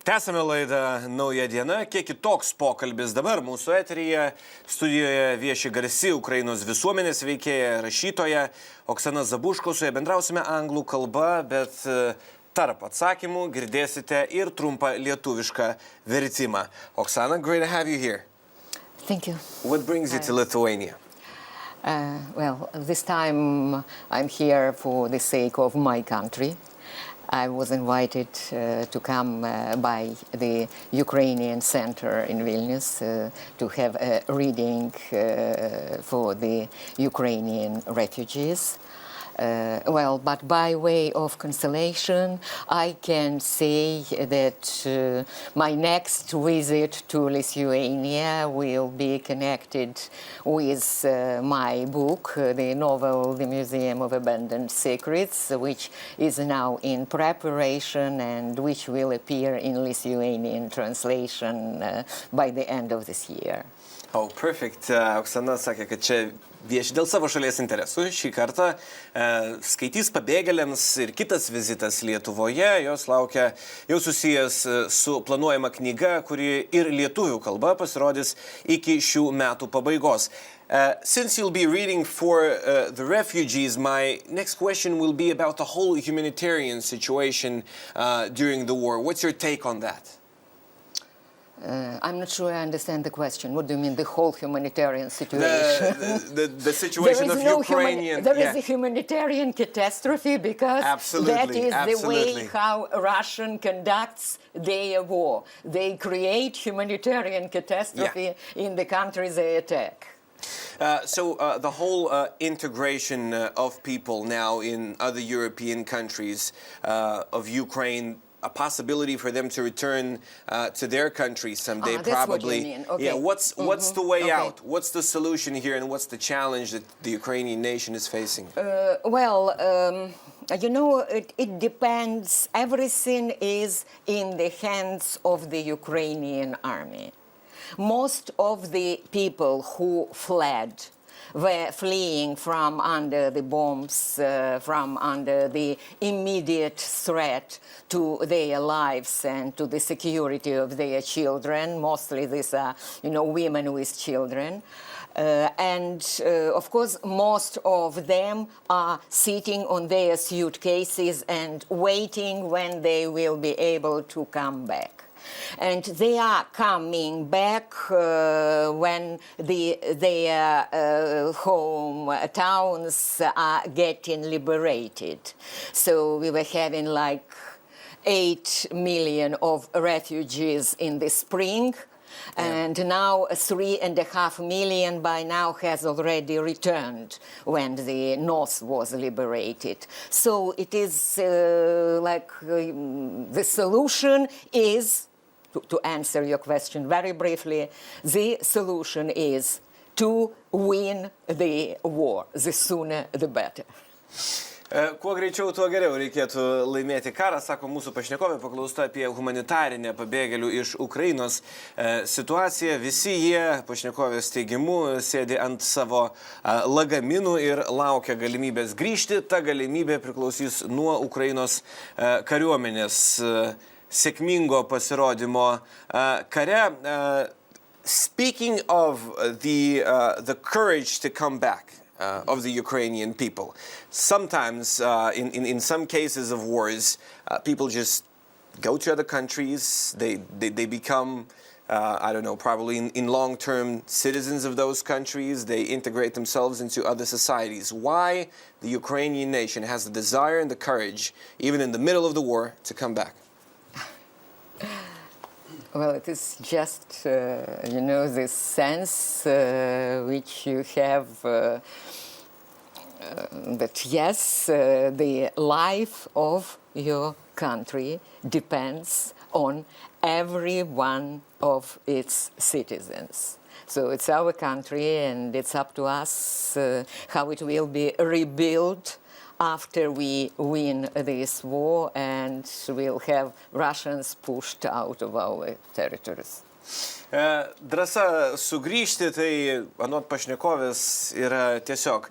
Tęsame laidą Nauja diena. Kiek kitoks pokalbis dabar mūsų eteryje. Studijoje vieši garsi Ukrainos visuomenės veikėja, rašytoja Oksana Zabuško. Su ja bendrausime anglų kalba, bet tarp atsakymų girdėsite ir trumpą lietuvišką vertimą. Oksana, great to have you here. Thank you. What brings you to Lithuania? Well, this time I'm here for the sake of my country. I was invited to come by the Ukrainian Center in Vilnius to have a reading for the Ukrainian refugees. But by way of consolation, I can say that my next visit to Lithuania will be connected with my book, the novel The Museum of Abandoned Secrets, which is now in preparation and which will appear in Lithuanian translation by the end of this year. Oh, perfect. Oksana sakė, kad čia vieši dėl savo šalies interesų. Šį kartą skaitys pabėgėliams ir kitas vizitas Lietuvoje. Jos laukia jau susijęs su planuojama knyga, kuri ir lietuvių kalba pasirodys iki šių metų pabaigos. Since you'll be reading for the refugees, my next question will be about the whole humanitarian situation during the war. What's your take on that? I'm not sure I understand the question. What do you mean, the whole humanitarian situation? The situation of Ukrainian... There is a humanitarian catastrophe because that is the way how Russia conducts their war. They create humanitarian catastrophe in the countries they attack. So the whole integration of people now in other European countries of Ukraine, a possibility for them to return to their country someday, that's probably. What you mean. Okay. Yeah, what's the way out? What's the solution here, and what's the challenge that the Ukrainian nation is facing? You know, it depends. Everything is in the hands of the Ukrainian army. Most of the people who fled were fleeing from under the bombs, from under the immediate threat to their lives and to the security of their children. Mostly these are, women with children. Of course, most of them are sitting on their suitcases and waiting when they will be able to come back. And they are coming back when their home towns are getting liberated. So we were having like 8 million of refugees in the spring. And now 3.5 million by now has already returned when the north was liberated. So it is the solution is, to answer your question very briefly, the solution is to win the war. The sooner, the better. Kuo greičiau, tuo geriau reikėtų laimėti karą, sako mūsų pašnekovė, paklausta apie humanitarinę pabėgėlių iš Ukrainos situaciją. Visi jie, pašnekovės teigimu, sėdi ant savo lagaminų ir laukia galimybės grįžti. Ta galimybė priklausys nuo Ukrainos kariuomenės sėkmingo pasirodymo kare. Speaking of the courage to come back, of the Ukrainian people. Sometimes, in some cases of wars, people just go to other countries. They become, probably in long-term citizens of those countries. They integrate themselves into other societies. Why the Ukrainian nation has the desire and the courage, even in the middle of the war, to come back? Well, it is just, this sense which you have that, yes, the life of your country depends on every one of its citizens. So it's our country, and it's up to us how it will be rebuilt after we win this war and we'll have Russians pushed out of our territories. Drąsa sugrįžti, tai anot pašnekovės yra tiesiog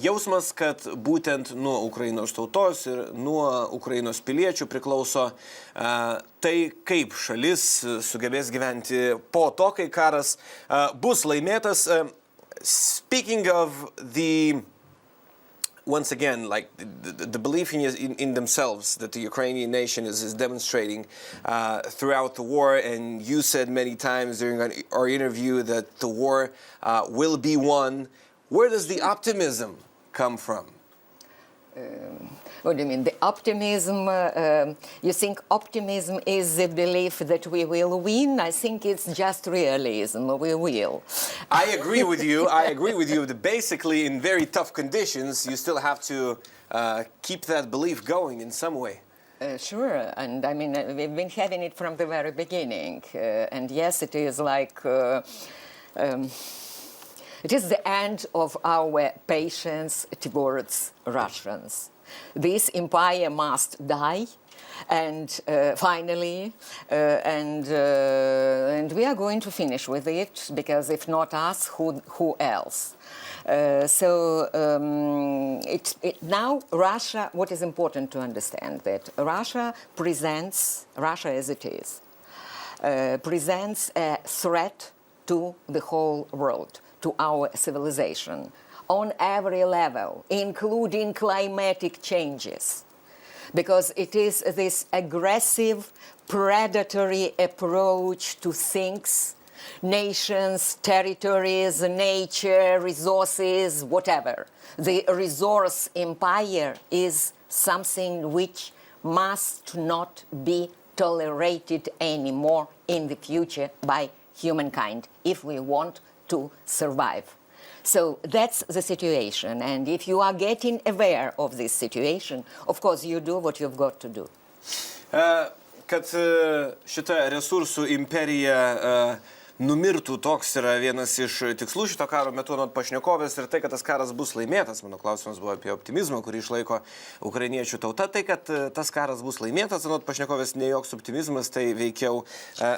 jausmas, kad būtent nuo Ukrainos tautos ir nuo Ukrainos piliečių priklauso tai, kaip šalis sugebės gyventi po to, kai karas bus laimėtas. Speaking of the once again, like the belief in themselves that the Ukrainian nation is demonstrating throughout the war, and you said many times during our interview that the war will be won. Where does the optimism come from? What do you mean? The optimism, you think optimism is the belief that we will win? I think it's just realism, we will. I agree with you. I agree with you that basically in very tough conditions, you still have to keep that belief going in some way. Sure, and I mean, we've been having it from the very beginning. And yes, it is like... it is the end of our patience towards Russians. This empire must die, and finally, and we are going to finish with it, because if not us, who else? Now Russia, what is important to understand, that Russia as it is, presents a threat to the whole world, to our civilization, on every level, including climatic changes, because it is this aggressive, predatory approach to things, nations, territories, nature, resources, whatever. The resource empire is something which must not be tolerated anymore in the future by humankind if we want to survive. So that's the situation, and if you are getting aware of this situation, of course you do what you've got to do. Kad šita resursų imperija numirtų, toks yra vienas iš tikslų šito karo metu anot pašnekovės, ir tai, kad tas karas bus laimėtas. Mano klausimas buvo apie optimizmą, kurį išlaiko ukrainiečių tauta. Tai, kad tas karas bus laimėtas, anot pašnekovės, ne joks optimizmas, tai veikiau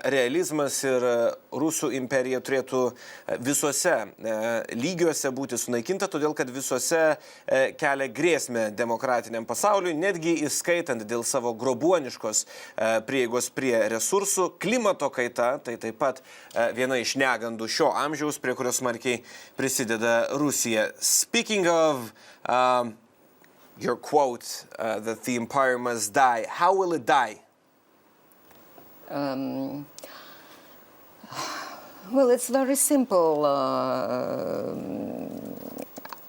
realizmas, ir Rusų imperija turėtų visuose lygiuose būti sunaikinta, todėl kad visuose kelia grėsmę demokratiniam pasauliui, netgi įskaitant dėl savo grobuoniškos prieigos prie resursų. Klimato kaita, tai taip pat viena iš negandų šio amžiaus, prie kurios smarkiai prisideda Rusija. Speaking of your quote that the empire must die, how will it die? Well, it's very simple.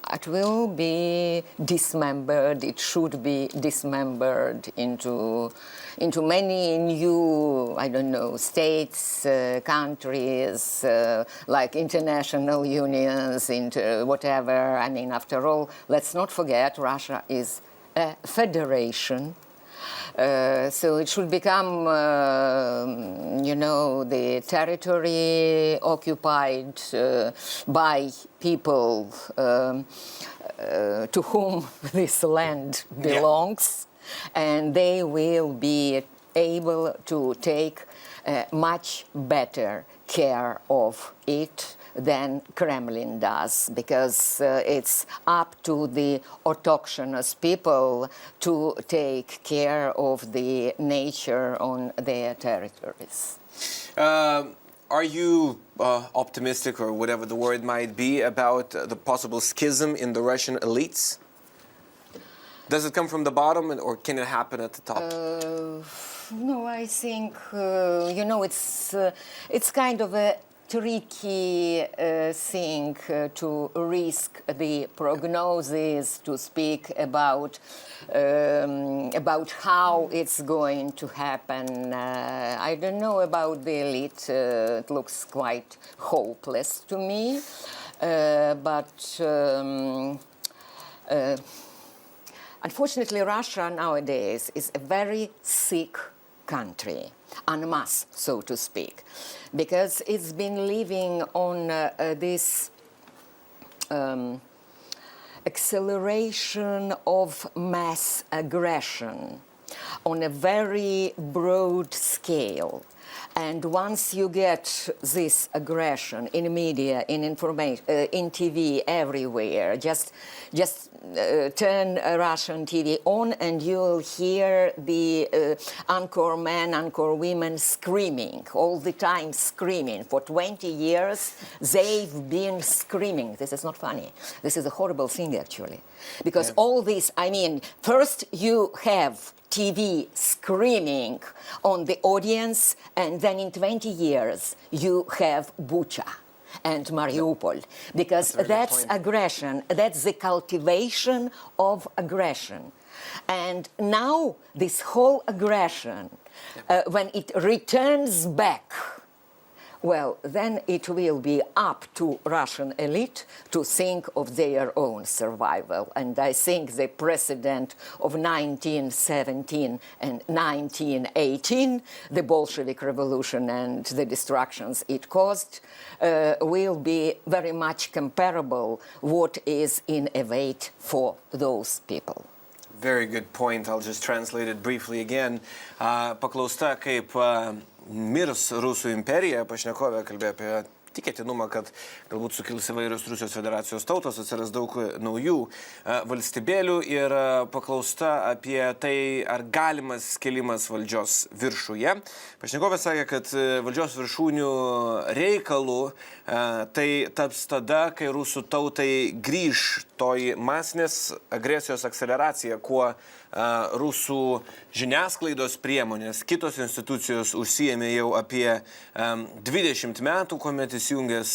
It will be dismembered. It should be dismembered into many new, I don't know, states, countries, like international unions, into whatever. I mean, after all, let's not forget, Russia is a federation. So it should become, the territory occupied by people to whom this land belongs, and they will be able to take much better care of it than Kremlin does, because it's up to the autochthonous people to take care of the nature on their territories. Are you optimistic, or whatever the word might be, about the possible schism in the Russian elites? Does it come from the bottom, or can it happen at the top? No, I think, it's kind of a tricky thing to risk the prognosis, to speak about how it's going to happen. I don't know about the elite. It looks quite hopeless to me. But unfortunately, Russia nowadays is a very sick country, en masse, so to speak, because it's been living on this acceleration of mass aggression on a very broad scale. And once you get this aggression in media, in information, in TV, everywhere, just turn Russian TV on and you'll hear the anchor men, anchor women screaming, all the time screaming. For 20 years, they've been screaming. This is not funny. This is a horrible thing, actually. Because all this, I mean, first you have TV screaming on the audience, and then in 20 years you have Bucha and Mariupol, because that's aggression, that's the cultivation of aggression. And now this whole aggression, when it returns back, well, then it will be up to Russian elite to think of their own survival. And I think the precedent of 1917 and 1918, the Bolshevik Revolution and the destructions it caused, will be very much comparable what is in await for those people. Very good point. I'll just translate it briefly again. Paklausta, kaip mirs Rusų imperija, pašnekovė kalbėjo apie tikėtinumą, kad galbūt sukils įvairios Rusijos federacijos tautos, atsiras daug naujų valstybėlių, ir paklausta apie tai, ar galimas kilimas valdžios viršuje. Pašnekovė sakė, kad valdžios viršūnių reikalų tai taps tada, kai Rusų tautai grįž toji masinės agresijos akceleracija, kuo Rusų žiniasklaidos priemonės, kitos institucijos užsiėmė jau apie 20 metų, kuomet įsijungęs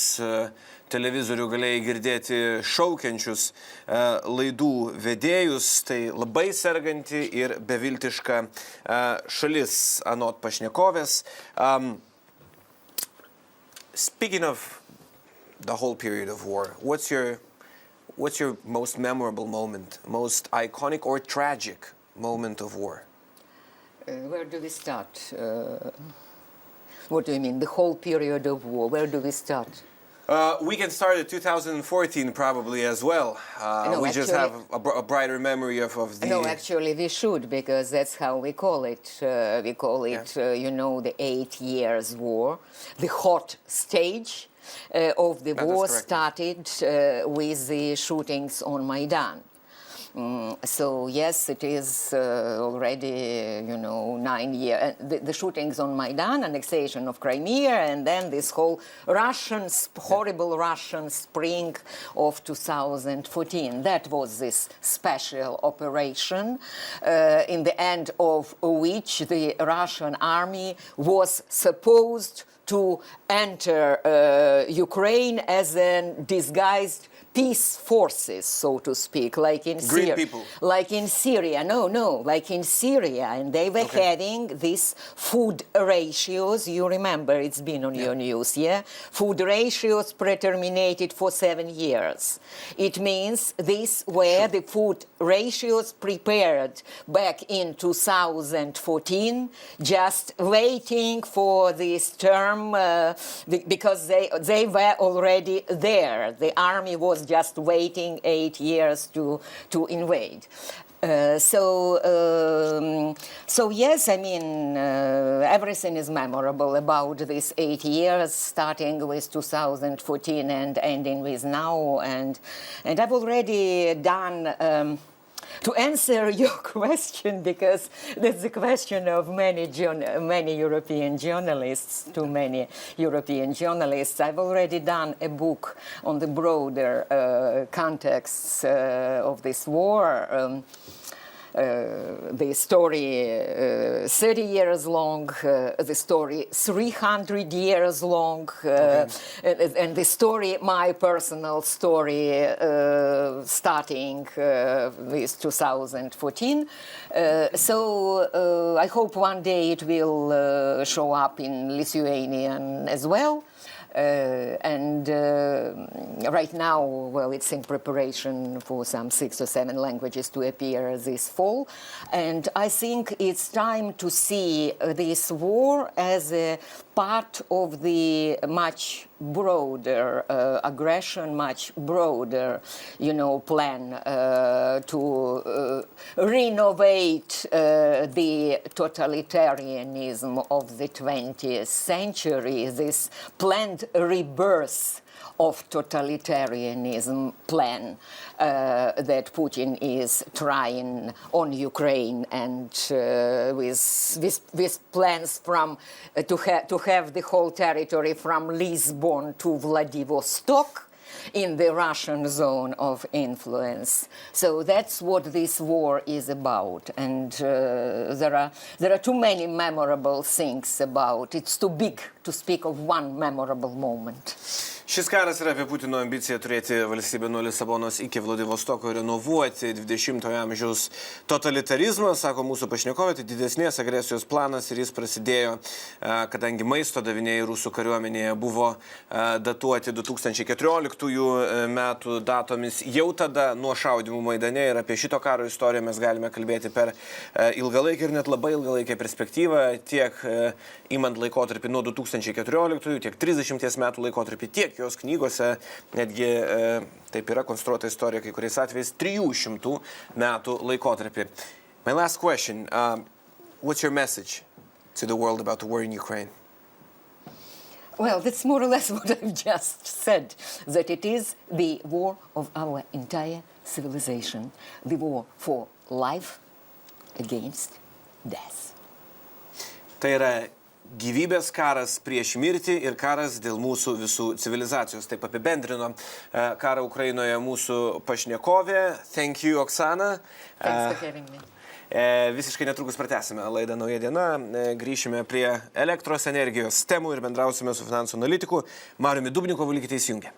televizorių galėjai girdėti šaukiančius laidų vedėjus. Tai labai serganti ir beviltiška šalis, anot pašnekovės. Speaking of the whole period of war, what's your most memorable moment, most iconic or tragic moment of war? Where do we start? What do you mean, the whole period of war? Where do we start? We can start at 2014 probably as well. No, we just have a brighter memory of the... No, actually we should, because that's how we call it. We call it, you know, the 8 years war, the hot stage of the war started with the shootings on Maidan. So yes, it is already, you know, 9 years. The shootings on Maidan, annexation of Crimea, and then this whole horrible Russian spring of 2014. That was this special operation, in the end of which the Russian army was supposed to enter Ukraine as a disguised peace forces, so to speak, like in Syria. People. Like in Syria, like in Syria. And they were having these food ratios. You remember, it's been on your news, yeah? Food ratios preterminated for 7 years. It means these were the food ratios prepared back in 2014, just waiting for this term, because they were already there. The army was just waiting 8 years to invade. So yes, I mean, everything is memorable about these 8 years, starting with 2014 and ending with now. And I've already done... to answer your question, because that's the question of many European journalists, too many European journalists, I've already done a book on the broader context of this war. The story 30 years long, the story 300 years long, and the story, my personal story, starting with 2014. So I hope one day it will show up in Lithuanian as well. And right now, well, it's in preparation for some 6 or 7 languages to appear this fall. And I think it's time to see this war as a part of the much broader aggression, much broader, plan to renovate the totalitarianism of the 20th century, this planned rebirth of totalitarianism plan that Putin is trying on Ukraine, and with plans from to have the whole territory from Lisbon to Vladivostok in the Russian zone of influence. So that's what this war is about, and there are too many memorable things about. It's too big to speak of one memorable moment. Šis karas yra apie Putino ambiciją turėti valstybę nuo Lisabonos iki Vladivostoko, renovuoti 20-ojo amžiaus totalitarizmą, sako mūsų pašnekovė, tai didesnės agresijos planas ir jis prasidėjo, kadangi maisto daviniai rusų kariuomenėje buvo datuoti 2014 metų datomis. Jau tada nuo šaudymų Maidane ir apie šito karo istoriją mes galime kalbėti per ilgalaikę ir net labai ilgalaikę perspektyvą, tiek imant laikotarpį nuo 2014, tiek 30 metų laikotarpį, tiek jos knygose, netgi taip yra konstruota istorija, kai kuriais atvejais 300 metų laikotarpį. My last question, what's your message to the world about the war in Ukraine? Well, that's more or less what I've just said, that it is the war of our entire civilization, the war for life against death. Tai yra gyvybės karas prieš mirtį ir karas dėl mūsų visų civilizacijos. Taip apibendrino karą Ukrainoje mūsų pašnekovė. Thank you, Oksana. Thanks for having me. Visiškai netrukus pratęsime Laidą Nauja diena. Grįšime prie elektros energijos temų ir bendrausime su finansų analitiku Mariumi Dubnikovu. Likite įsijungę.